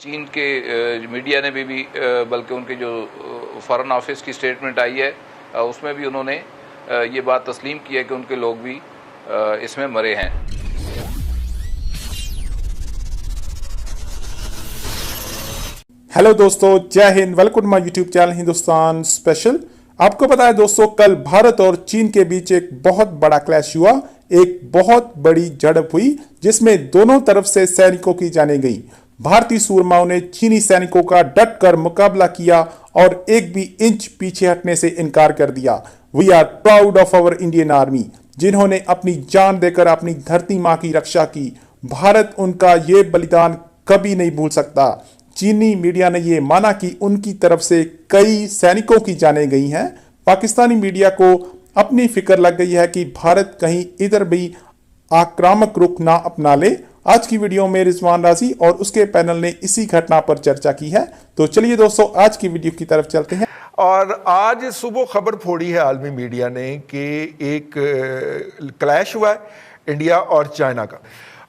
चीन के मीडिया ने भी बल्कि उनके जो फॉरेन ऑफिस की स्टेटमेंट आई है उसमें भी उन्होंने ये बात तस्लीम की है कि उनके लोग भी इसमें मरे हैं। हेलो दोस्तों, जय हिंद। Welcome to my YouTube channel Hindustan special. आपको पता है दोस्तों, कल भारत और चीन के बीच एक बहुत बड़ा क्लैश हुआ, एक बहुत बड़ी झड़प हुई जिसमें दोनों तरफ से सैनिकों की जानें गई। भारतीय सूरमाओं ने चीनी सैनिकों का डट कर मुकाबला किया और एक भी इंच पीछे हटने से इनकार कर दिया। We are proud of our Indian army, जिन्होंने अपनी जान देकर अपनी धरती मां की रक्षा की। भारत उनका ये बलिदान कभी नहीं भूल सकता। चीनी मीडिया ने यह माना कि उनकी तरफ से कई सैनिकों की जानें गई हैं। पाकिस्तानी मीडिया को अपनी फिक्र लग गई है कि भारत कहीं इधर भी आक्रामक रुख ना अपना ले। आज की वीडियो में रिजवान राजी और उसके पैनल ने इसी घटना पर चर्चा की है। तो चलिए दोस्तों, आज की वीडियो की तरफ चलते हैं। और आज सुबह खबर फोड़ी है आलमी मीडिया ने कि एक क्लैश हुआ है इंडिया और चाइना का।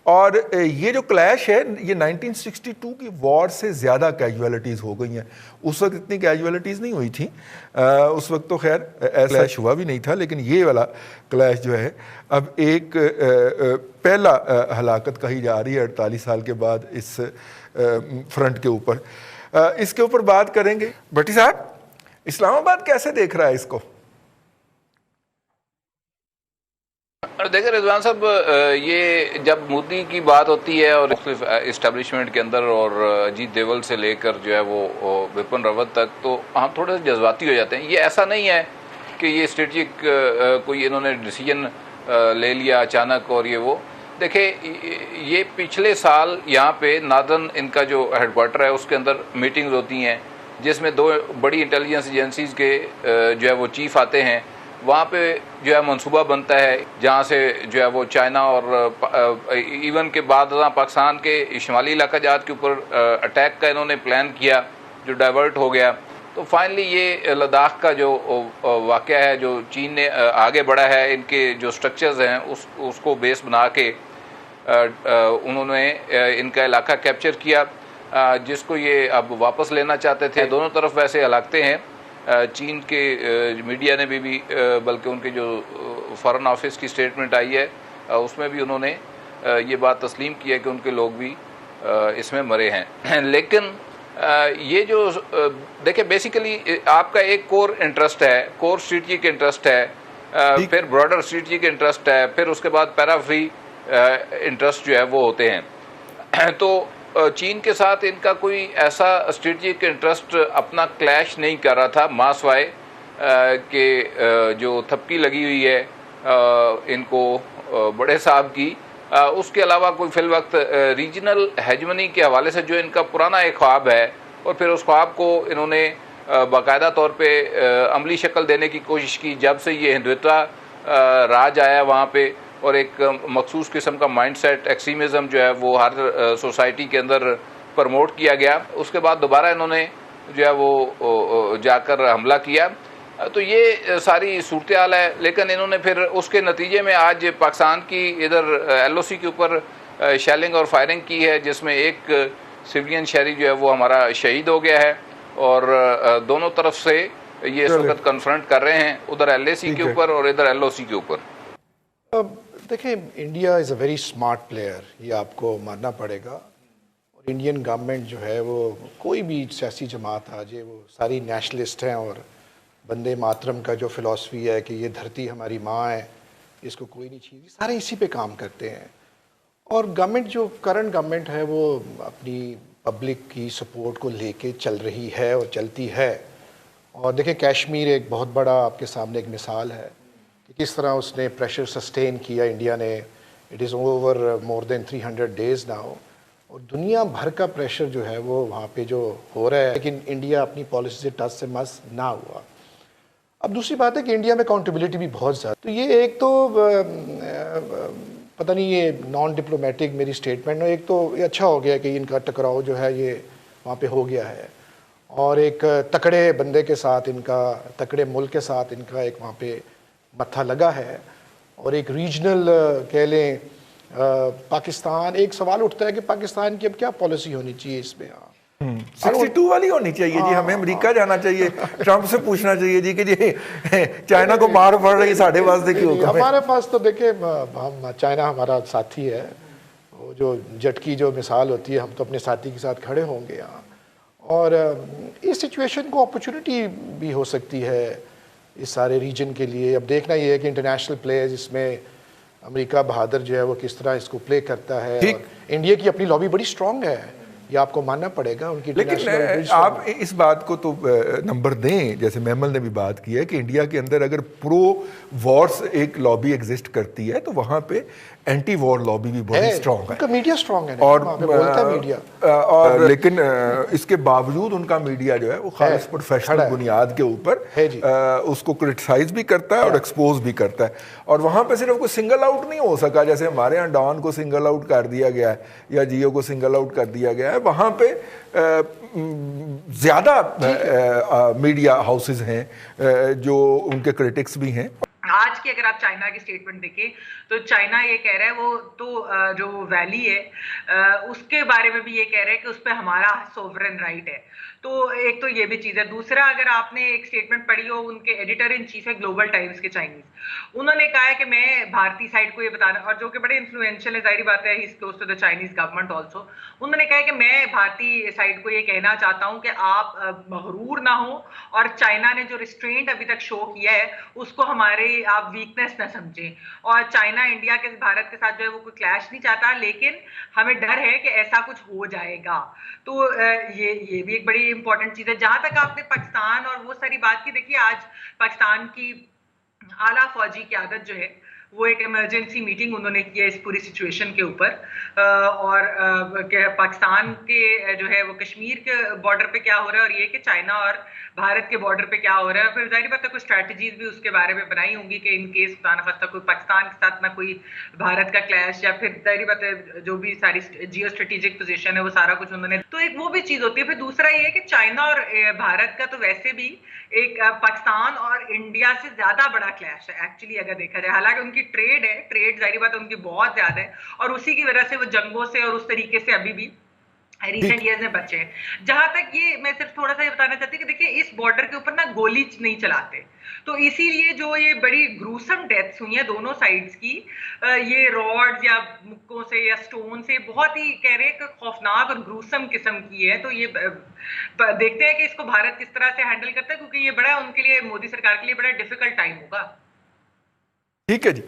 और ये जो क्लैश है ये 1962 की वॉर से ज़्यादा कैजुअलिटीज़ हो गई हैं। उस वक्त इतनी कैजुअलिटीज़ नहीं हुई थी, उस वक्त तो खैर ऐसा क्लैश हुआ भी नहीं था, लेकिन ये वाला क्लैश जो है अब एक पहला हलाकत कही जा रही है 48 साल के बाद इस फ्रंट के ऊपर। इसके ऊपर बात करेंगे। भट्टी साहब, इस्लामाबाद कैसे देख रहा है इसको? देखिए रिजवान साहब, ये जब मोदी की बात होती है और इस्टेब्लिशमेंट के अंदर और अजीत देवल से लेकर जो है वो विपिन रावत तक, तो हम थोड़े से जज्बाती हो जाते हैं। ये ऐसा नहीं है कि ये स्ट्रेटेजिक कोई इन्होंने डिसीजन ले लिया अचानक और ये वो। देखिए, ये पिछले साल यहाँ पे नादन इनका जो हेडक्वार्टर है उसके अंदर मीटिंग्स होती हैं जिसमें दो बड़ी इंटेलिजेंस एजेंसीज के जो है वो चीफ आते हैं। वहाँ पे जो है मंसूबा बनता है जहाँ से जो है वो चाइना और इवन के बाद पाकिस्तान के शुमाली इलाका जहाज के ऊपर अटैक का इन्होंने प्लान किया जो डाइवर्ट हो गया। तो फाइनली ये लद्दाख का जो वाक़या है, जो चीन ने आगे बढ़ा है, इनके जो स्ट्रक्चर्स हैं उसको बेस बना के उन्होंने इनका इलाका कैप्चर किया, जिसको ये अब वापस लेना चाहते थे। दोनों तरफ वैसे हलाकते हैं। चीन के मीडिया ने भी बल्कि उनके जो फॉरेन ऑफिस की स्टेटमेंट आई है उसमें भी उन्होंने ये बात तस्लीम की है कि उनके लोग भी इसमें मरे हैं। लेकिन ये जो देखिए, बेसिकली आपका एक कोर इंटरेस्ट है, कोर स्ट्रेटेजिक इंटरेस्ट है, फिर ब्रॉडर स्ट्रेटेजिक इंटरेस्ट है, फिर उसके बाद पैराफ्री इंटरेस्ट जो है वो होते हैं। तो चीन के साथ इनका कोई ऐसा स्ट्रेटेजिक इंटरेस्ट अपना क्लैश नहीं कर रहा था, मासवाए के जो थपकी लगी हुई है इनको बड़े साहब की, उसके अलावा कोई फिल वक्त रीजनल हेजमनी के हवाले से जो इनका पुराना एक ख्वाब है, और फिर उस ख्वाब को इन्होंने बाकायदा तौर पे अमली शक्ल देने की कोशिश की जब से ये हिंदुत्व राज आया वहाँ पे, और एक मखसूस किस्म का माइंडसेट एक्सट्रीमिज़म जो है वो हर सोसाइटी के अंदर प्रमोट किया गया। उसके बाद दोबारा इन्होंने जो है वो जाकर हमला किया। तो ये सारी सूरत हाल है। लेकिन इन्होंने फिर उसके नतीजे में आज पाकिस्तान की इधर LOC के ऊपर शेलिंग और फायरिंग की है, जिसमें एक सिविलियन शहरी जो है वो हमारा शहीद हो गया है। और दोनों तरफ से ये इस वक्त कन्फ्रंट कर रहे हैं, उधर LAC के ऊपर और इधर LOC के ऊपर। देखिए, India is a very smart player, ये आपको मानना पड़ेगा। और इंडियन गवर्नमेंट जो है वो कोई भी सियासी जमात आ जाए, वो सारी नेशनलिस्ट हैं और वंदे मातरम का जो फ़िलासफ़ी है कि ये धरती हमारी माँ है, इसको कोई नहीं छीन, सारे इसी पे काम करते हैं। और गवर्नमेंट जो करंट गवर्नमेंट है वो अपनी पब्लिक की सपोर्ट को लेके चल रही है और चलती है। और देखिए, कश्मीर एक बहुत बड़ा आपके सामने एक मिसाल है कि किस तरह उसने प्रेशर सस्टेन किया इंडिया ने। It is over more than 300 days now, और दुनिया भर का प्रेशर जो है वो वहाँ पे जो हो रहा है, लेकिन इंडिया अपनी पॉलिसी से टच से मस ना हुआ। अब दूसरी बात है कि इंडिया में अकाउंटेबिलिटी भी बहुत ज़्यादा, तो ये एक तो पता नहीं, ये नॉन डिप्लोमेटिक मेरी स्टेटमेंट है। एक तो ये अच्छा हो गया कि इनका टकराव जो है ये वहाँ पे हो गया है, और एक तकड़े बंदे के साथ इनका, तकड़े मुल्क के साथ इनका एक वहाँ पे मत्था लगा है। और एक रीजनल कह लें पाकिस्तान, एक सवाल उठता है कि पाकिस्तान की अब क्या पॉलिसी होनी चाहिए इसमें। 62 वाली होनी चाहिए जी, हमें अमेरिका जाना चाहिए, ट्रंप से पूछना चाहिए जी कि जी चाइना को मार पड़ रही, साढ़े वास्ते क्यों हुक्म है? हमारे पास तो देखिए हम चाइना हमारा साथी है, वो जो झटकी जो मिसाल होती है, हम तो अपने साथी के साथ खड़े होंगे यहाँ। और इस सिचुएशन को अपॉर्चुनिटी भी हो सकती है इस सारे रीजन के लिए। अब देखना ये है कि इंटरनेशनल प्लेयर्स इसमें अमेरिका बहादुर जो है वो किस तरह इसको प्ले करता है। और इंडिया की अपनी लॉबी बड़ी स्ट्रांग है, ये आपको मानना पड़ेगा उनकी। लेकिन आप इस बात को तो नंबर दें, जैसे मैमल ने भी बात की है कि इंडिया के अंदर अगर प्रो वॉर्स एक लॉबी एग्जिस्ट करती है तो वहां पे एंटी वॉर लॉबी भी बहुत स्ट्रांग है, मीडिया स्ट्रांग है और बोलता है मीडिया। और लेकिन इसके बावजूद उनका मीडिया जो है वो खास प्रोफेशनल बुनियाद के ऊपर उसको क्रिटिसाइज भी करता है और एक्सपोज भी करता है। और वहां पे सिर्फ कोई सिंगल आउट नहीं हो सका, जैसे हमारे यहाँ डॉन को सिंगल आउट कर दिया गया है या जियो को सिंगल आउट कर दिया गया है, वहां पे ज्यादा मीडिया हाउसेज हैं जो उनके क्रिटिक्स भी हैं। आज की अगर आप चाइना की स्टेटमेंट देखें तो चाइना ये कह रहा है वो तो जो वैली है उसके बारे में भी ये कह रहा है कि उस पर हमारा सोवरेन राइट है। तो एक तो ये भी चीज़ है। दूसरा, अगर आपने एक स्टेटमेंट पढ़ी हो, उनके एडिटर इन चीफ है ग्लोबल टाइम्स के चाइनीज, उन्होंने कहा है कि मैं भारतीय साइड को ये बताना, और जो कि बड़े इन्फ्लुएंशियल है, जाहिर बात है, he is close to the Chinese government also. उन्होंने कहा है कि मैं भारतीय साइड को ये कहना चाहता हूँ कि आप मगरूर ना हो और चाइना ने जो रिस्ट्रेंट अभी तक शो किया है उसको हमारे आप वीकनेस ना समझें। और चाइना इंडिया के भारत के साथ जो है वो कोई क्लैश नहीं चाहता, लेकिन हमें डर है कि ऐसा कुछ हो जाएगा। तो ये भी एक बड़ी इंपॉर्टेंट चीज है। जहां तक आपने पाकिस्तान और वो सारी बात की, देखिए आज पाकिस्तान की आला फौजी क़यादत जो है वो एक इमरजेंसी मीटिंग उन्होंने की है इस पूरी सिचुएशन के ऊपर। और पाकिस्तान के जो है वो कश्मीर के बॉर्डर पे क्या हो रहा है और ये कि चाइना और भारत के बॉर्डर पे क्या हो रहा है। फिर जाहिर बात है कोई स्ट्रैटेजीज भी उसके बारे में बनाई होंगी कि इन केस खुदा न खास्ता कोई पाकिस्तान के साथ ना कोई भारत का क्लैश, या फिर जाहिर बात है जो भी सारी जियो स्ट्रेटेजिक पोजीशन है वो सारा कुछ उन्होंने, तो एक वो भी चीज होती है। फिर दूसरा ये है कि चाइना और भारत का तो वैसे भी एक पाकिस्तान और इंडिया से ज्यादा बड़ा क्लैश है एक्चुअली अगर देखा जाए। हालांकि उनकी ट्रेड है, ट्रेड जाहिर बात है उनकी बहुत ज्यादा है और उसी की वजह से वो जंगों से और उस तरीके से अभी भी रिसेंट ईयर्स में बचे हैं। जहां तक ये मैं सिर्फ थोड़ा सा ये बताना चाहती हूँ कि देखिए इस बॉर्डर के ऊपर ना गोली नहीं चलाते, तो इसीलिए जो ये बड़ी ग्रूसम डेथ्स हुई हैं दोनों साइड्स की, ये रॉड्स या मुक्कों से या स्टोन से, बहुत ही कह रहे हैं कि खौफनाक और ग्रूसम किस्म की है। तो ये देखते हैं कि इसको भारत किस तरह से हैंडल करता है, क्योंकि ये बड़ा उनके लिए, मोदी सरकार के लिए बड़ा डिफिकल्ट टाइम होगा। ठीक है जी।